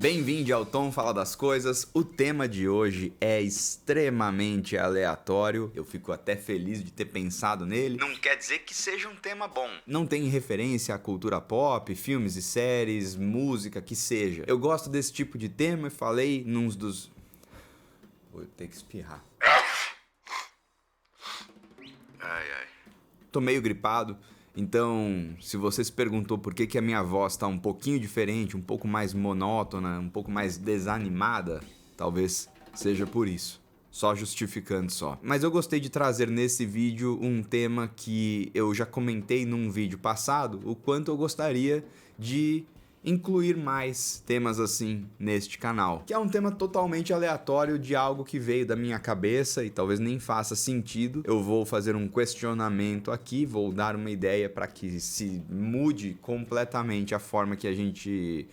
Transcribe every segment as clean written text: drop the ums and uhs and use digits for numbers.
Bem-vindo ao Tom Fala das Coisas. O tema de hoje é extremamente aleatório. Eu fico até feliz de ter pensado nele. Não quer dizer que seja um tema bom. Não tem referência à cultura pop, filmes e séries, música, que seja. Eu gosto desse tipo de tema e falei num dos... Vou ter que espirrar. Tô meio gripado. Então, se você se perguntou por que a minha voz está um pouquinho diferente, um pouco mais monótona, um pouco mais desanimada, talvez seja por isso. Só justificando só. Mas eu gostei de trazer nesse vídeo um tema que eu já comentei num vídeo passado, o quanto eu gostaria de incluir mais temas assim neste canal, que é um tema totalmente aleatório de algo que veio da minha cabeça e talvez nem faça sentido. Eu vou fazer um questionamento aqui, vou dar uma ideia para que se mude completamente a forma que a gente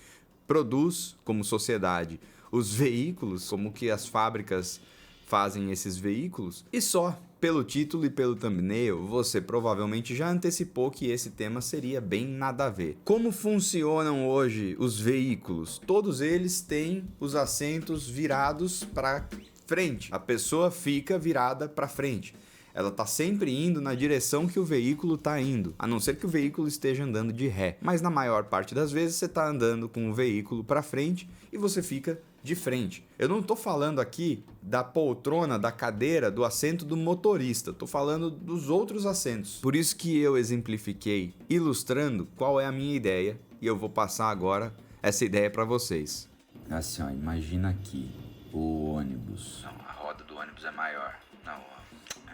produz como sociedade os veículos, como que as fábricas fazem esses veículos, e só pelo título e pelo thumbnail, você provavelmente já antecipou que esse tema seria bem nada a ver. Como funcionam hoje os veículos? Todos eles têm os assentos virados para frente. A pessoa fica virada para frente. Ela está sempre indo na direção que o veículo está indo, a não ser que o veículo esteja andando de ré. Mas na maior parte das vezes você está andando com o veículo para frente e você fica de frente. Eu não estou falando aqui da poltrona, da cadeira, do assento do motorista. Estou falando dos outros assentos. Por isso que eu exemplifiquei ilustrando qual é a minha ideia e eu vou passar agora essa ideia para vocês. Assim, ó, imagina aqui o ônibus. Não, a roda do ônibus é maior. Não,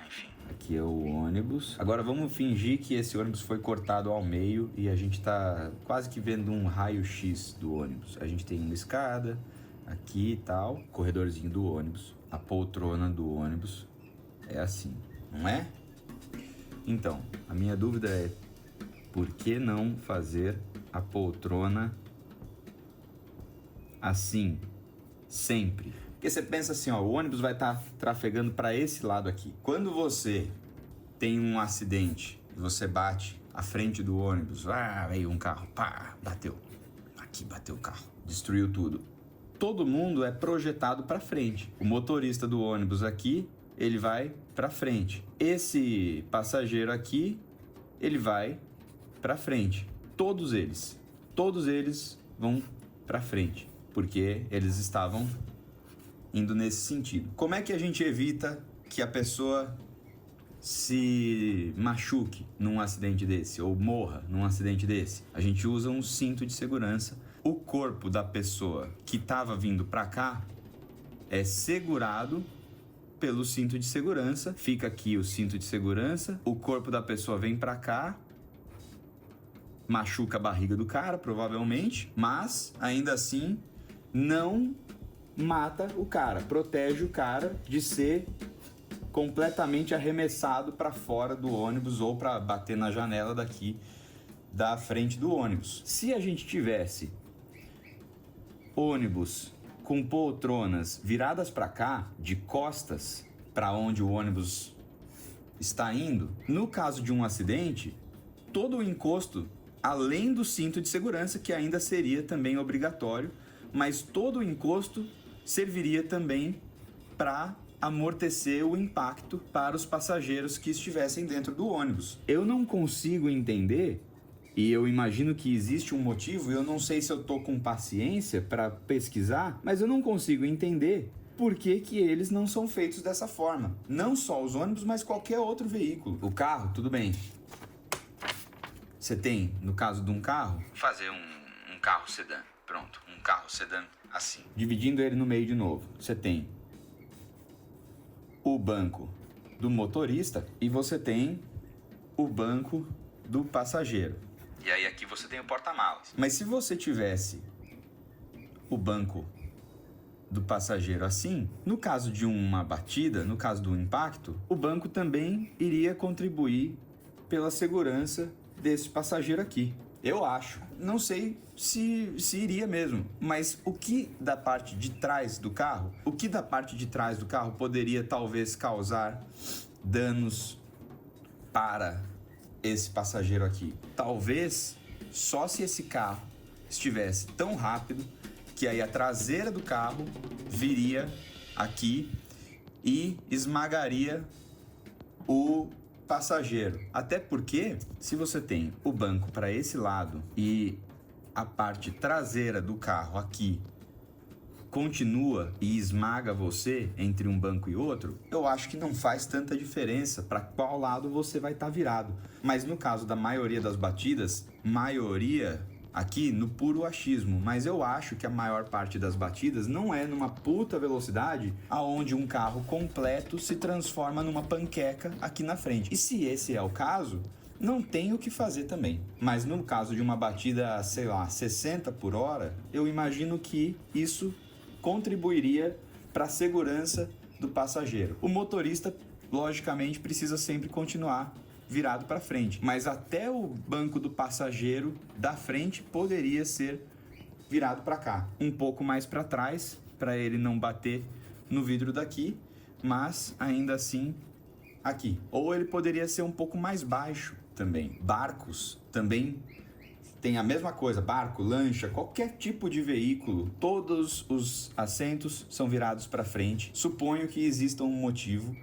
enfim. Aqui é o ônibus. Agora vamos fingir que esse ônibus foi cortado ao meio e a gente tá quase que vendo um raio-x do ônibus. A gente tem uma escada aqui e tal, corredorzinho do ônibus. A poltrona do ônibus é assim, não é? Então, a minha dúvida é: por que não fazer a poltrona assim, sempre? Porque você pensa assim, ó, o ônibus vai estar trafegando para esse lado aqui. Quando você tem um acidente e você bate à frente do ônibus, veio um carro, pá, bateu. Aqui bateu o carro, destruiu tudo. Todo mundo é projetado para frente. O motorista do ônibus aqui, ele vai para frente. Esse passageiro aqui, ele vai para frente. Todos eles vão para frente, porque eles estavam indo nesse sentido. Como é que a gente evita que a pessoa se machuque num acidente desse ou morra num acidente desse? A gente usa um cinto de segurança. O corpo da pessoa que estava vindo para cá é segurado pelo cinto de segurança. Fica aqui o cinto de segurança. O corpo da pessoa vem para cá, machuca a barriga do cara, provavelmente, mas ainda assim não mata o cara, protege o cara de ser completamente arremessado para fora do ônibus ou para bater na janela daqui da frente do ônibus. Se a gente tivesse ônibus com poltronas viradas para cá, de costas para onde o ônibus está indo, no caso de um acidente, todo o encosto, além do cinto de segurança, que ainda seria também obrigatório, mas todo o encosto serviria também para amortecer o impacto para os passageiros que estivessem dentro do ônibus. Eu não consigo entender, e eu imagino que existe um motivo, e eu não sei se eu tô com paciência para pesquisar, mas eu não consigo entender por que eles não são feitos dessa forma. Não só os ônibus, mas qualquer outro veículo. O carro, tudo bem. Você tem, no caso de um carro, Fazer um carro sedã. Pronto, um carro sedã assim. dividindo ele no meio de novo. Você tem o banco do motorista e você tem o banco do passageiro. E aí aqui você tem o porta-malas. Mas se você tivesse o banco do passageiro assim, no caso de uma batida, no caso do impacto, o banco também iria contribuir pela segurança desse passageiro aqui. Eu acho. Não sei se iria mesmo. Mas o que da parte de trás do carro? O que da parte de trás do carro poderia talvez causar danos para esse passageiro aqui? Talvez só se esse carro estivesse tão rápido que aí a traseira do carro viria aqui e esmagaria o passageiro. Até porque, se você tem o banco para esse lado e a parte traseira do carro aqui continua e esmaga você entre um banco e outro, eu acho que não faz tanta diferença para qual lado você vai estar virado. Mas no caso da maioria das batidas, maioria aqui no puro achismo, mas eu acho que a maior parte das batidas não é numa puta velocidade aonde um carro completo se transforma numa panqueca aqui na frente. E se esse é o caso, não tem o que fazer também. Mas no caso de uma batida, sei lá, 60 por hora, eu imagino que isso contribuiria para a segurança do passageiro. O motorista, logicamente, precisa sempre continuar virado para frente, mas até o banco do passageiro da frente poderia ser virado para cá, um pouco mais para trás, para ele não bater no vidro daqui, mas ainda assim aqui. Ou ele poderia ser um pouco mais baixo também. Barcos também tem a mesma coisa, barco, lancha, qualquer tipo de veículo, todos os assentos são virados para frente. Suponho que exista um motivo,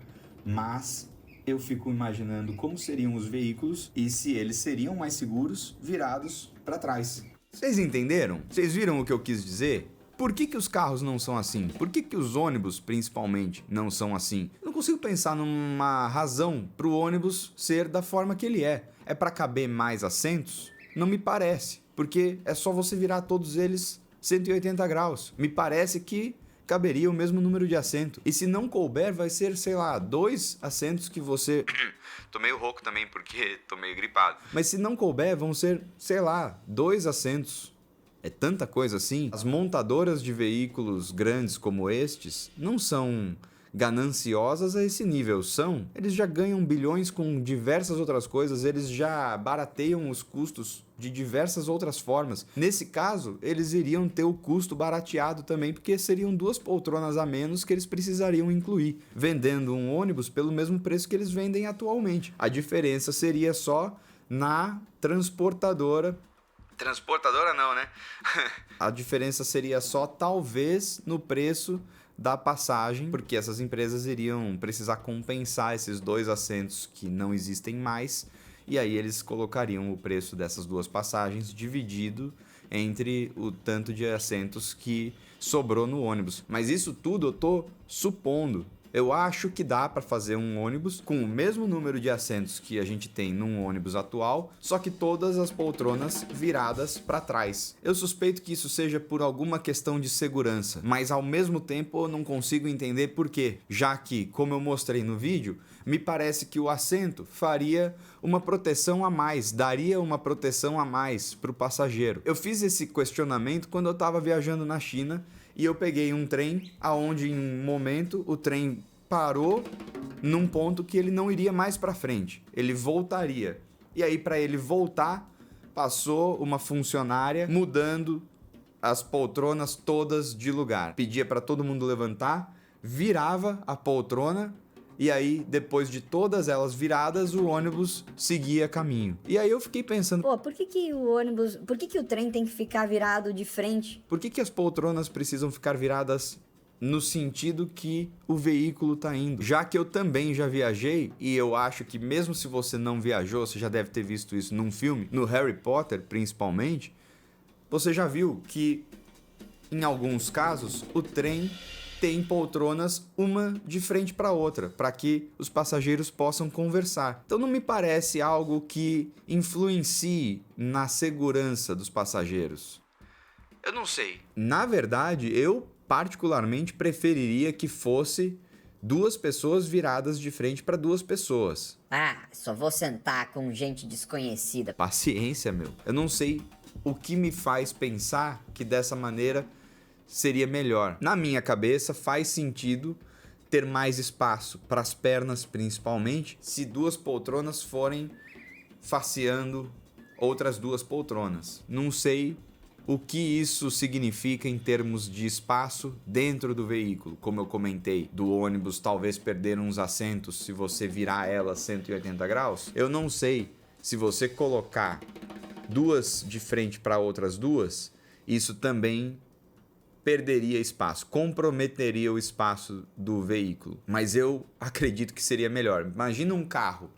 mas eu fico imaginando como seriam os veículos e se eles seriam mais seguros virados para trás. Vocês entenderam? Vocês viram o que eu quis dizer? Por que os carros não são assim? Por que os ônibus, principalmente, não são assim? Eu não consigo pensar numa razão para o ônibus ser da forma que ele é. É para caber mais assentos? Não me parece, porque é só você virar todos eles 180 graus. Me parece que caberia o mesmo número de assento. E se não couber, vai ser, sei lá, 2 assentos que você... Tô meio rouco também porque tô meio gripado. Mas se não couber, vão ser, sei lá, 2 assentos. É tanta coisa assim. As montadoras de veículos grandes como estes não são gananciosas a esse nível, são. Eles já ganham bilhões com diversas outras coisas, eles já barateiam os custos de diversas outras formas. Nesse caso, eles iriam ter o custo barateado também, porque seriam 2 poltronas a menos que eles precisariam incluir, vendendo um ônibus pelo mesmo preço que eles vendem atualmente. A diferença seria só na transportadora. Transportadora não, né? A diferença seria só talvez no preço da passagem, porque essas empresas iriam precisar compensar esses 2 assentos que não existem mais, e aí eles colocariam o preço dessas 2 passagens dividido entre o tanto de assentos que sobrou no ônibus. Mas isso tudo eu tô supondo. Eu acho que dá para fazer um ônibus com o mesmo número de assentos que a gente tem num ônibus atual, só que todas as poltronas viradas para trás. Eu suspeito que isso seja por alguma questão de segurança, mas ao mesmo tempo eu não consigo entender por quê, já que, como eu mostrei no vídeo, me parece que o assento faria uma proteção a mais, daria uma proteção a mais para o passageiro. Eu fiz esse questionamento quando eu estava viajando na China e eu peguei um trem aonde em um momento o trem parou num ponto que ele não iria mais para frente, ele voltaria. E aí para ele voltar, passou uma funcionária mudando as poltronas todas de lugar. Pedia para todo mundo levantar, virava a poltrona e aí depois de todas elas viradas, o ônibus seguia caminho. E aí eu fiquei pensando, pô, por que o ônibus, por que o trem tem que ficar virado de frente? Por que as poltronas precisam ficar viradas no sentido que o veículo está indo? Já que eu também já viajei, e eu acho que mesmo se você não viajou, você já deve ter visto isso num filme, no Harry Potter principalmente, você já viu que em alguns casos o trem tem poltronas uma de frente para outra, para que os passageiros possam conversar. Então não me parece algo que influencie na segurança dos passageiros. Eu não sei. Na verdade, eu particularmente preferiria que fosse 2 pessoas viradas de frente para 2 pessoas. Ah, só vou sentar com gente desconhecida. Paciência, meu. Eu não sei o que me faz pensar que dessa maneira seria melhor. Na minha cabeça faz sentido ter mais espaço para as pernas principalmente, se 2 poltronas forem faceando outras 2 poltronas. Não sei o que isso significa em termos de espaço dentro do veículo. Como eu comentei, do ônibus talvez perder uns assentos se você virar ela 180 graus. Eu não sei se você colocar 2 de frente para outras 2, isso também perderia espaço, comprometeria o espaço do veículo. Mas eu acredito que seria melhor. Imagina um carro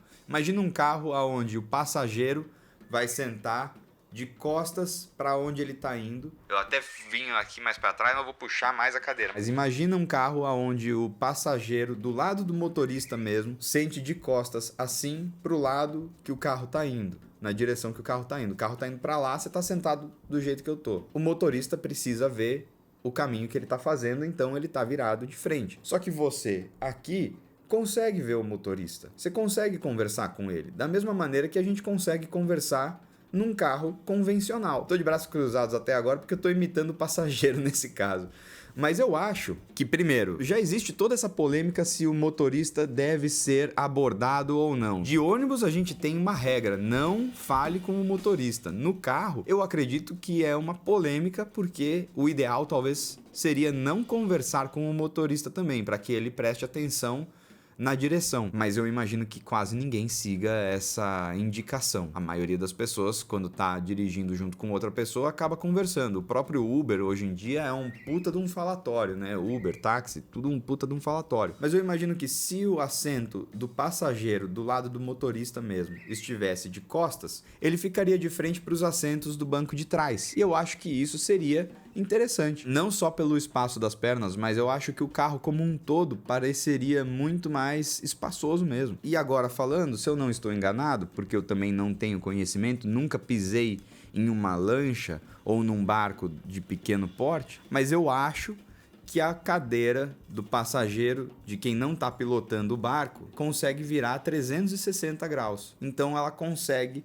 onde o passageiro vai sentar de costas para onde ele está indo. Eu até vim aqui mais para trás, mas vou puxar mais a cadeira. Mas imagina um carro onde o passageiro, do lado do motorista mesmo, sente de costas assim para o lado que o carro está indo, na direção que o carro está indo. O carro está indo para lá, você está sentado do jeito que eu tô. O motorista precisa ver o caminho que ele está fazendo, então ele está virado de frente. Só que você aqui consegue ver o motorista. Você consegue conversar com ele da mesma maneira que a gente consegue conversar num carro convencional. Tô de braços cruzados até agora porque eu tô imitando o passageiro nesse caso. Mas eu acho que, primeiro, já existe toda essa polêmica se o motorista deve ser abordado ou não. De ônibus a gente tem uma regra, não fale com o motorista. No carro, eu acredito que é uma polêmica porque o ideal talvez seria não conversar com o motorista também, para que ele preste atenção na direção, mas eu imagino que quase ninguém siga essa indicação. A maioria das pessoas, quando tá dirigindo junto com outra pessoa, acaba conversando. O próprio Uber, hoje em dia, é um puta de um falatório, né? Uber, táxi, tudo um puta de um falatório. Mas eu imagino que se o assento do passageiro, do lado do motorista mesmo, estivesse de costas, ele ficaria de frente para os assentos do banco de trás. E eu acho que isso seria interessante. Não só pelo espaço das pernas, mas eu acho que o carro como um todo pareceria muito mais espaçoso mesmo. E agora falando, se eu não estou enganado, porque eu também não tenho conhecimento, nunca pisei em uma lancha ou num barco de pequeno porte, mas eu acho que a cadeira do passageiro, de quem não está pilotando o barco, consegue virar 360 graus. Então ela consegue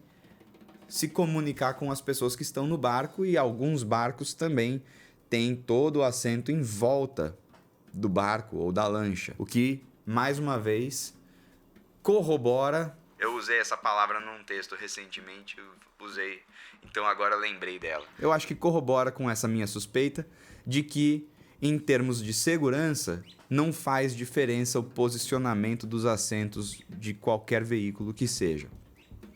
se comunicar com as pessoas que estão no barco, e alguns barcos também têm todo o assento em volta do barco ou da lancha, o que, mais uma vez, corrobora. Eu usei essa palavra num texto recentemente, então agora lembrei dela. Eu acho que corrobora com essa minha suspeita de que, em termos de segurança, não faz diferença o posicionamento dos assentos de qualquer veículo que seja.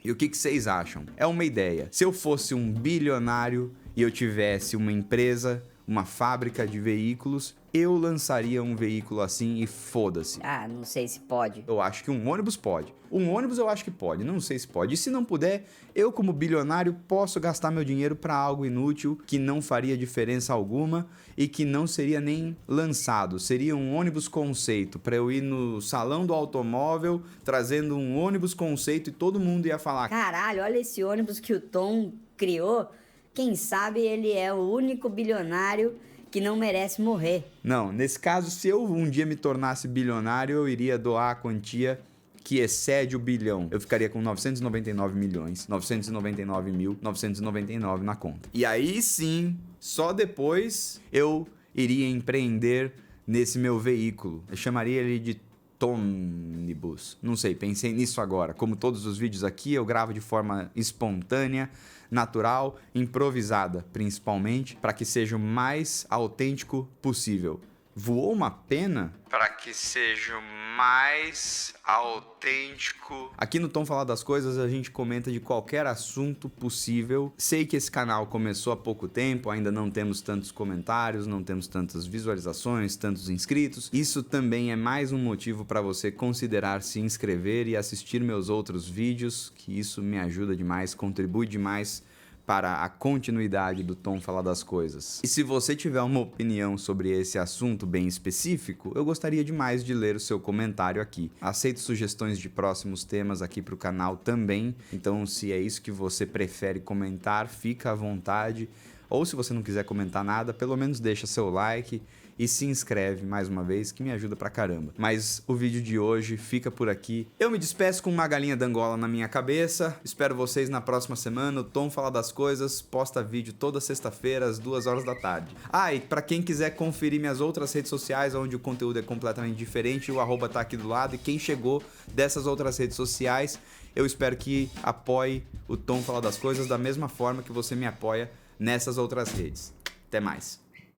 E o que vocês acham? É uma ideia. Se eu fosse um bilionário e eu tivesse uma empresa, uma fábrica de veículos, eu lançaria um veículo assim e foda-se. Ah, não sei se pode. Eu acho que um ônibus pode. Um ônibus eu acho que pode, não sei se pode. E se não puder, eu como bilionário posso gastar meu dinheiro para algo inútil que não faria diferença alguma e que não seria nem lançado. Seria um ônibus conceito, para eu ir no salão do automóvel trazendo um ônibus conceito e todo mundo ia falar: Caralho, olha esse ônibus que o Tom criou. Quem sabe ele é o único bilionário que não merece morrer. Não, nesse caso, se eu um dia me tornasse bilionário, eu iria doar a quantia que excede o bilhão. Eu ficaria com 999.999.999 na conta. E aí sim, só depois eu iria empreender nesse meu veículo. Eu chamaria ele de Tomnibus. Não sei, pensei nisso agora. Como todos os vídeos aqui, eu gravo de forma espontânea, natural, improvisada, principalmente, para que seja o mais autêntico possível. Voou uma pena? Para que seja o mais autêntico. Aqui no Tom Falar das Coisas a gente comenta de qualquer assunto possível. Sei que esse canal começou há pouco tempo, ainda não temos tantos comentários, não temos tantas visualizações, tantos inscritos. Isso também é mais um motivo para você considerar se inscrever e assistir meus outros vídeos, que isso me ajuda demais, contribui demais para a continuidade do Tom Falar das Coisas. E se você tiver uma opinião sobre esse assunto bem específico, eu gostaria demais de ler o seu comentário aqui. Aceito sugestões de próximos temas aqui para o canal também, então se é isso que você prefere comentar, fica à vontade. Ou se você não quiser comentar nada, pelo menos deixa seu like e se inscreve mais uma vez, que me ajuda pra caramba. Mas o vídeo de hoje fica por aqui. Eu me despeço com uma galinha d'Angola na minha cabeça. Espero vocês na próxima semana. O Tom Fala das Coisas posta vídeo toda sexta-feira às 2 horas da tarde. Ah, e pra quem quiser conferir minhas outras redes sociais, onde o conteúdo é completamente diferente, o @ tá aqui do lado. E quem chegou dessas outras redes sociais, eu espero que apoie o Tom Fala das Coisas da mesma forma que você me apoia nessas outras redes. Até mais.